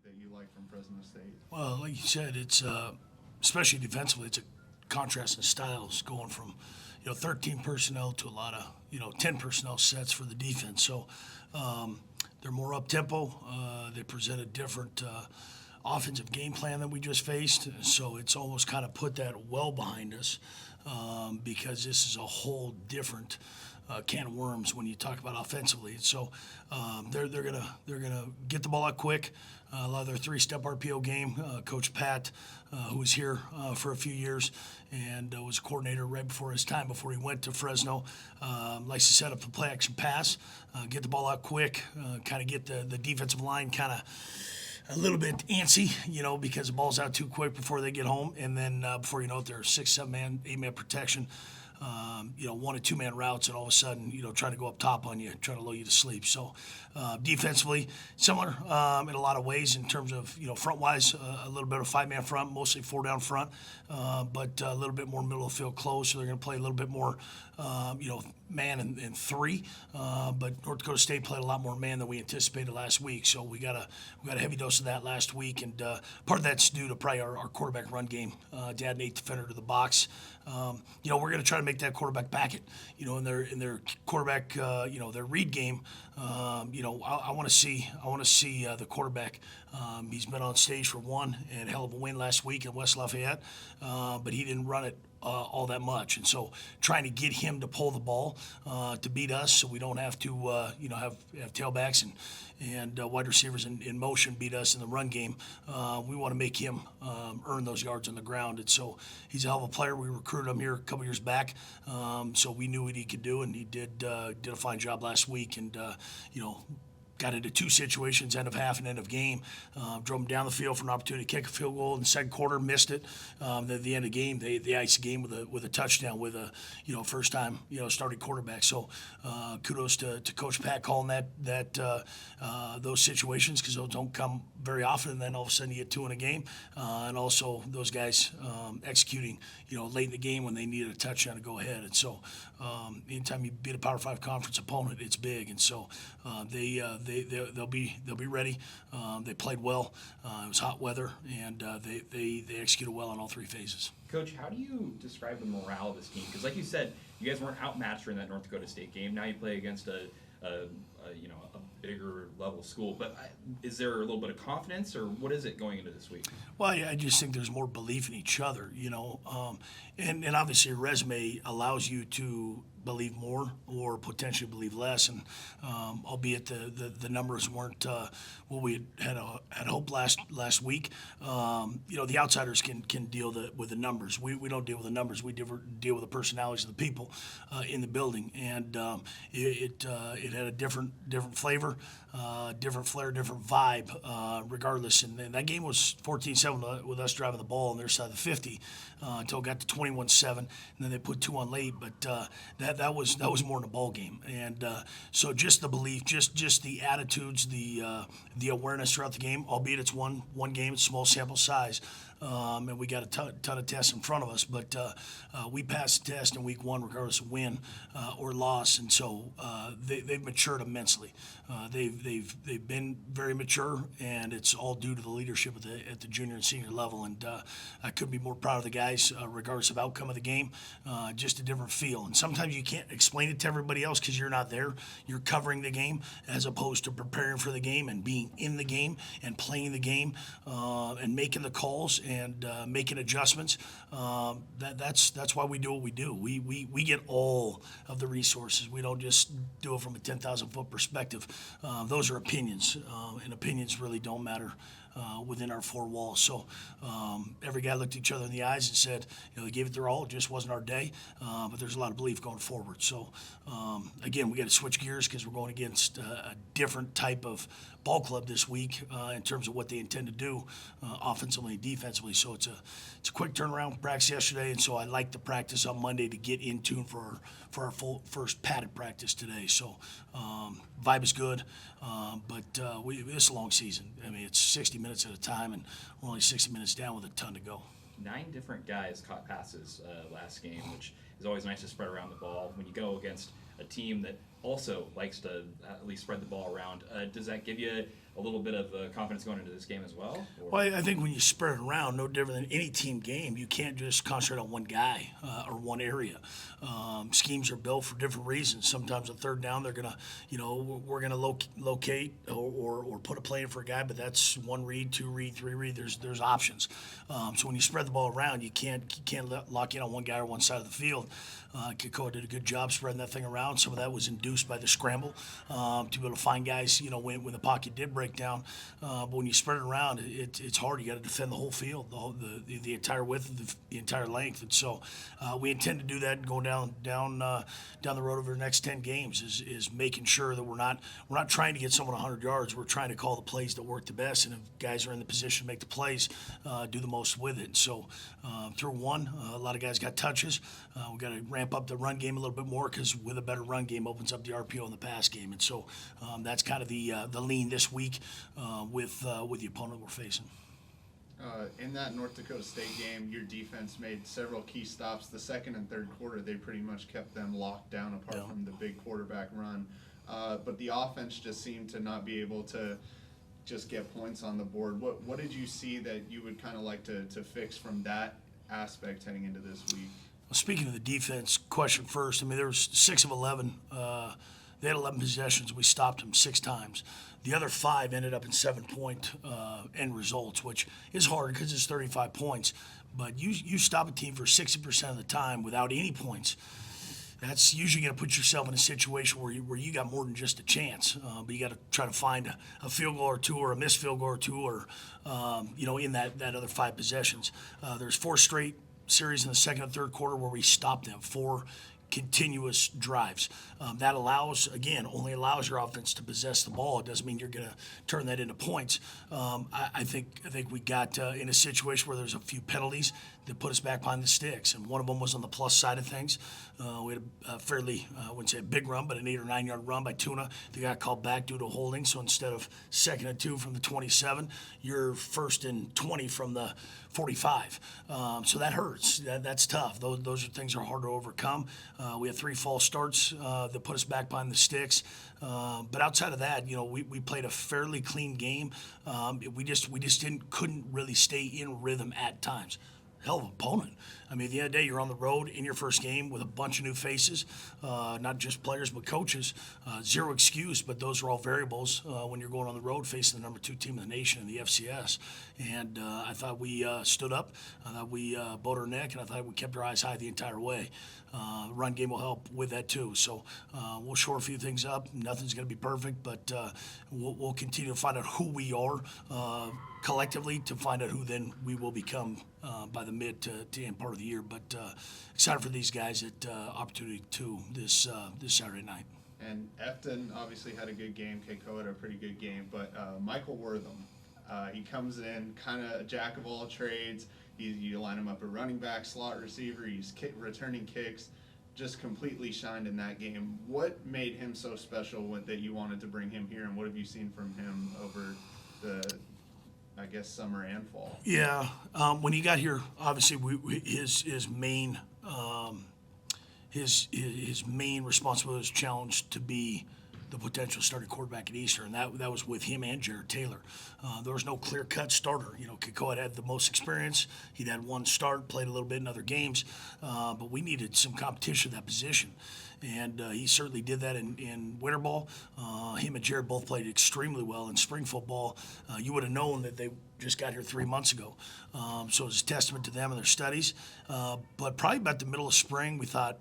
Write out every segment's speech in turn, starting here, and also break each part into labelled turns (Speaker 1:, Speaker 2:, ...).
Speaker 1: that you like from Fresno State?
Speaker 2: Well, like you said, it's especially defensively, it's a contrast in styles going from 13 personnel to a lot of 10 personnel sets for the defense. So they're more up tempo. They present a different offensive game plan than we just faced. So it's almost kind of put that well behind us because this is a whole different can of worms when you talk about offensively. So they're gonna get the ball out quick. A lot of their three-step RPO game. Coach Pat, who was here for a few years and was a coordinator right before his time, before he went to Fresno, likes to set up the play-action pass, get the ball out quick, kind of get the defensive line kind of a little bit antsy, because the ball's out too quick before they get home, and then before you know it, they're 6, 7-man, 8-man protection. 1 and 2 man routes, and all of a sudden, trying to go up top on you, trying to lull you to sleep. So, defensively, similar in a lot of ways in terms of, front wise, a little bit of 5-man front, mostly 4 down front, but a little bit more middle of the field close. So they're going to play a little bit more, man and 3. But North Dakota State played a lot more man than we anticipated last week. So we got a heavy dose of that last week, and part of that's due to probably our quarterback run game. To add an 8th defender to the box. We're going to try to make that quarterback back it. In their quarterback, their read game. I want to see the quarterback. He's been on stage for one and hell of a win last week in West Lafayette, but he didn't run it all that much, and so trying to get him to pull the ball to beat us, so we don't have to have tailbacks and wide receivers in motion beat us in the run game. We want to make him earn those yards on the ground, and so he's a hell of a player. We recruited him here a couple years back, so we knew what he could do, and he did a fine job last week, and got into 2 situations, end of half and end of game. Drove them down the field for an opportunity to kick a field goal in the second quarter, missed it. At the end of the game, they iced the game with a touchdown with a first time starting quarterback. So kudos to Coach Pat calling that those situations, because those don't come very often. And then all of a sudden you get 2 in a game, and also those guys executing late in the game when they needed a touchdown to go ahead. And so anytime you beat a Power 5 conference opponent, it's big. And so they'll be ready. They played well. It was hot weather, and they executed well on all 3 phases.
Speaker 3: Coach, how do you describe the morale of this team? Because like you said, you guys weren't outmatched in that North Dakota State game. Now you play against a bigger level school. But is there a little bit of confidence, or what is it going into this week?
Speaker 2: Well, I just think there's more belief in each other, and obviously your resume allows you to believe more or potentially believe less, and albeit the numbers weren't what we had hoped last week. The outsiders can deal with the numbers. We don't deal with the numbers. We deal with the personalities of the people in the building, and it had a different flavor, different flair, different vibe, regardless. And that game was 14-7 with us driving the ball on their side of the 50 until it got to 21-7, and then they put 2 on late. But that was more than a ball game, and so just the belief, just the attitudes, the awareness throughout the game. Albeit it's one game, it's small sample size, and we got a ton of tests in front of us. But we passed the test in week 1, regardless of win or loss, and so they've matured immensely. They've been very mature, and it's all due to the leadership at the junior and senior level. And I couldn't be more proud of the guys, regardless of outcome of the game. Just a different feel, and sometimes you can't explain it to everybody else because you're not there. You're covering the game as opposed to preparing for the game and being in the game and playing the game and making the calls and making adjustments. That's why we do what we do. We get all of the resources. We don't just do it from a 10,000 foot perspective. Those are opinions, and opinions really don't matter within our 4 walls. So every guy looked each other in the eyes and said, they gave it their all. It just wasn't our day, but there's a lot of belief going forward. So again, we got to switch gears because we're going against a different type of ball club this week in terms of what they intend to do offensively and defensively. So it's a quick turnaround practice yesterday, and so I like the practice on Monday to get in tune for our full first padded practice today. So vibe is good, but it's a long season. I mean, it's 60 minutes at a time, and we're only 60 minutes down with a ton to go.
Speaker 3: 9 different guys caught passes last game, which is always nice to spread around the ball when you go against a team that also likes to at least spread the ball around. Does that give you a little bit of confidence going into this game as well? Or?
Speaker 2: Well, I think when you spread it around, no different than any team game, you can't just concentrate on one guy or one area. Schemes are built for different reasons. Sometimes on third down, they're going to, we're going to locate or put a play in for a guy, but that's one read, two read, three read. There's options. So when you spread the ball around, you can't lock in on one guy or one side of the field. Kikoa did a good job spreading that thing around. Some of that was induced by the scramble to be able to find guys, when the pocket did break down. But when you spread it around, it's hard. You got to defend the whole field, the entire width of the entire length. And so we intend to do that going down the road over the next 10 games. Is making sure that we're not trying to get someone 100 yards. We're trying to call the plays that work the best, and if guys are in the position to make the plays, do the most with it. So through one, a lot of guys got touches. We got to ramp up the run game a little bit more because with a better run game opens up the RPO in the pass game. And so that's kind of the lean this week with the opponent we're facing.
Speaker 1: In that North Dakota State game, your defense made several key stops. The second and third quarter, they pretty much kept them locked down apart from the big quarterback run. But the offense just seemed to not be able to just get points on the board. What did you see that you would kind of like to fix from that aspect heading into this week?
Speaker 2: Well, speaking of the defense question first, I mean, there was 6 of 11. They had 11 possessions. We stopped them 6 times. The other 5 ended up in 7-point end results, which is hard because it's 35 points. But you stop a team for 60% of the time without any points. That's usually going to put yourself in a situation where you got more than just a chance. But you got to try to find a field goal or two or a missed field goal or two or, in that other 5 possessions. There's 4 straight series in the second and third quarter where we stopped them, 4 continuous drives. That only allows your offense to possess the ball. It doesn't mean you're going to turn that into points. I think we got in a situation where there's a few penalties that put us back behind the sticks, and one of them was on the plus side of things. We had a fairly, I wouldn't say a big run, but an 8 or 9 yard run by Tuna. They got called back due to holding, so instead of 2nd and 2 from the 27, you're 1st and 20 from the 45. So that hurts. That's tough. Those are things that are hard to overcome. We had 3 false starts that put us back behind the sticks. But outside of that, we played a fairly clean game. We just couldn't really stay in rhythm at times. Hell of an opponent. I mean, at the end of the day, you're on the road in your first game with a bunch of new faces, not just players but coaches. Zero excuse, but those are all variables when you're going on the road facing the number 2 team in the nation in the FCS. And I thought we stood up. I thought we bowed our neck, and I thought we kept our eyes high the entire way. Run game will help with that too. So we'll shore a few things up. Nothing's going to be perfect, but we'll continue to find out who we are collectively to find out who then we will become by the mid to end part of the year. But excited for these guys at Opportunity 2 this Saturday night.
Speaker 1: And Efton obviously had a good game. Keiko had a pretty good game. But Michael Wortham, he comes in kind of a jack of all trades. You line him up at running back, slot receiver. He's returning kicks. Just completely shined in that game. What made him so special that you wanted to bring him here, and what have you seen from him over the, I guess, summer and fall?
Speaker 2: Yeah, when he got here, obviously his main responsibility was challenged to be the potential starting quarterback at Eastern, and that was with him and Jared Taylor. There was no clear-cut starter. Kikoa had the most experience. He'd had 1 start, played a little bit in other games, but we needed some competition at that position. And he certainly did that in winter ball. Him and Jared both played extremely well in spring football. You would have known that they just got here 3 months ago. So it's a testament to them and their studies. But probably about the middle of spring, we thought,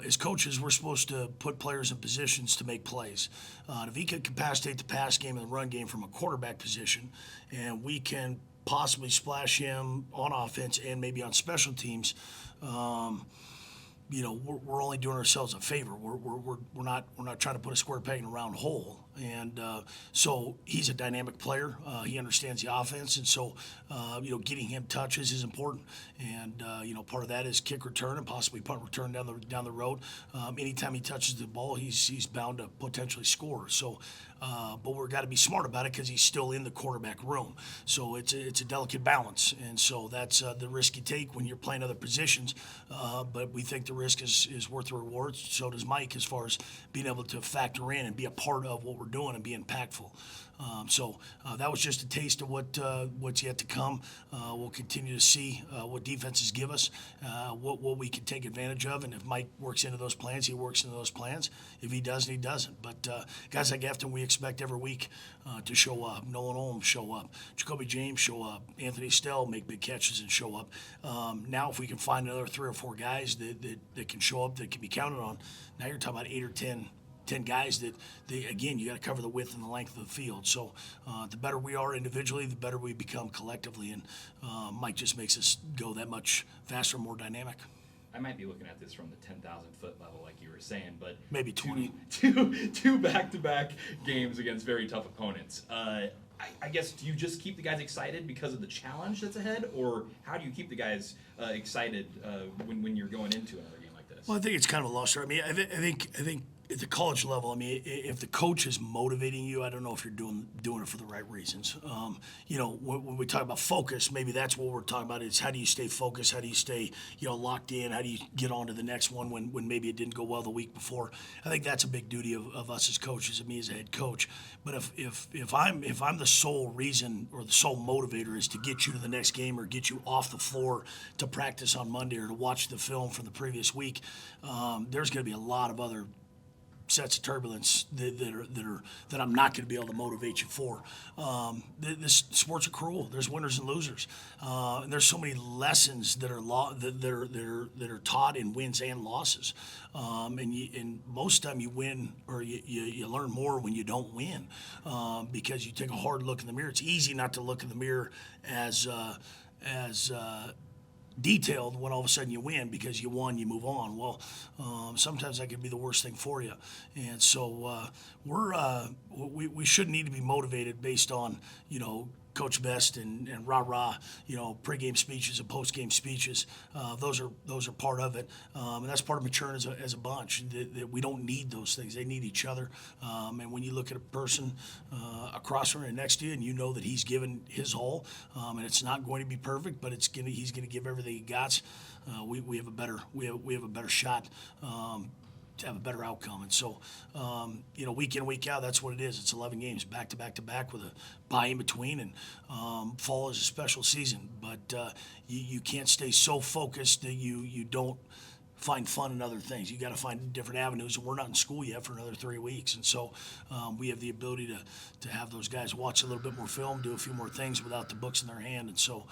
Speaker 2: as coaches, we're supposed to put players in positions to make plays. If he can capacitate the pass game and the run game from a quarterback position, and we can possibly splash him on offense and maybe on special teams, we're only doing ourselves a favor. We're not trying to put a square peg in a round hole. And so he's a dynamic player. He understands the offense, and so getting him touches is important. And part of that is kick return and possibly punt return down the road. Anytime he touches the ball, he's bound to potentially score. So. But we've got to be smart about it because he's still in the quarterback room. So it's a delicate balance, and so that's the risk you take when you're playing other positions. But we think the risk is worth the reward. So does Mike, as far as being able to factor in and be a part of what we're doing and be impactful. So that was just a taste of what's yet to come. We'll continue to see what defenses give us, what we can take advantage of, and if Mike works into those plans, he works into those plans. If he doesn't, he doesn't. But guys like Afton, we expect every week to show up. Nolan Holmes show up. Jacoby James show up. Anthony Stell make big catches and show up. Now, if we can find another 3 or 4 guys that can show up, that can be counted on, now you're talking about 8 or 10 guys that again, you got to cover the width and the length of the field. So the better we are individually, the better we become collectively, and Mike just makes us go that much faster, more dynamic.
Speaker 3: I might be looking at this from the 10,000 foot level, like you were saying, but
Speaker 2: Maybe 20.
Speaker 3: Two back-to-back games against very tough opponents. I guess, do you just keep the guys excited because of the challenge that's ahead, or how do you keep the guys excited when you're going into another game like this?
Speaker 2: Well, I think it's kind of a lost art. I mean, I think at the college level, I mean, if the coach is motivating you, I don't know if you're doing it for the right reasons. When we talk about focus, maybe that's what we're talking about. Is how do you stay focused? How do you stay, locked in? How do you get on to the next one when maybe it didn't go well the week before? I think that's a big duty of us as coaches and me as a head coach. But if I'm the sole reason or the sole motivator is to get you to the next game or get you off the floor to practice on Monday or to watch the film from the previous week, there's going to be a lot of other sets of turbulence that I'm not going to be able to motivate you for. This sports are cruel. There's winners and losers, and there's so many lessons that are taught in wins and losses. And most of the time you win or you learn more when you don't win, because you take a hard look in the mirror. It's easy not to look in the mirror as detailed when all of a sudden you win because you won, you move on. Well, sometimes that can be the worst thing for you. And so we shouldn't need to be motivated based on, Coach Best and rah-rah, pregame speeches and postgame speeches. Those are part of it. And that's part of maturing as a bunch. That we don't need those things. They need each other. And when you look at a person across from you and next to you and you know that he's given his all, and it's not going to be perfect, but he's going to give everything he got, we have a better shot to have a better outcome. And so, week in, week out, that's what it is. It's 11 games, back to back to back with a bye in between. And fall is a special season, but you can't stay so focused that you don't find fun in other things. You got to find different avenues. And we're not in school yet for another 3 weeks. And so we have the ability to have those guys watch a little bit more film, do a few more things without the books in their hand. And so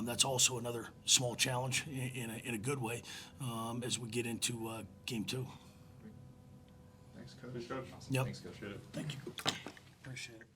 Speaker 2: that's also another small challenge in a good way as we get into game 2.
Speaker 1: Thanks, Coach.
Speaker 4: Thanks, Coach.
Speaker 2: Yep.
Speaker 3: Thanks, Coach.
Speaker 4: Appreciate it.
Speaker 2: Thank you. Appreciate it.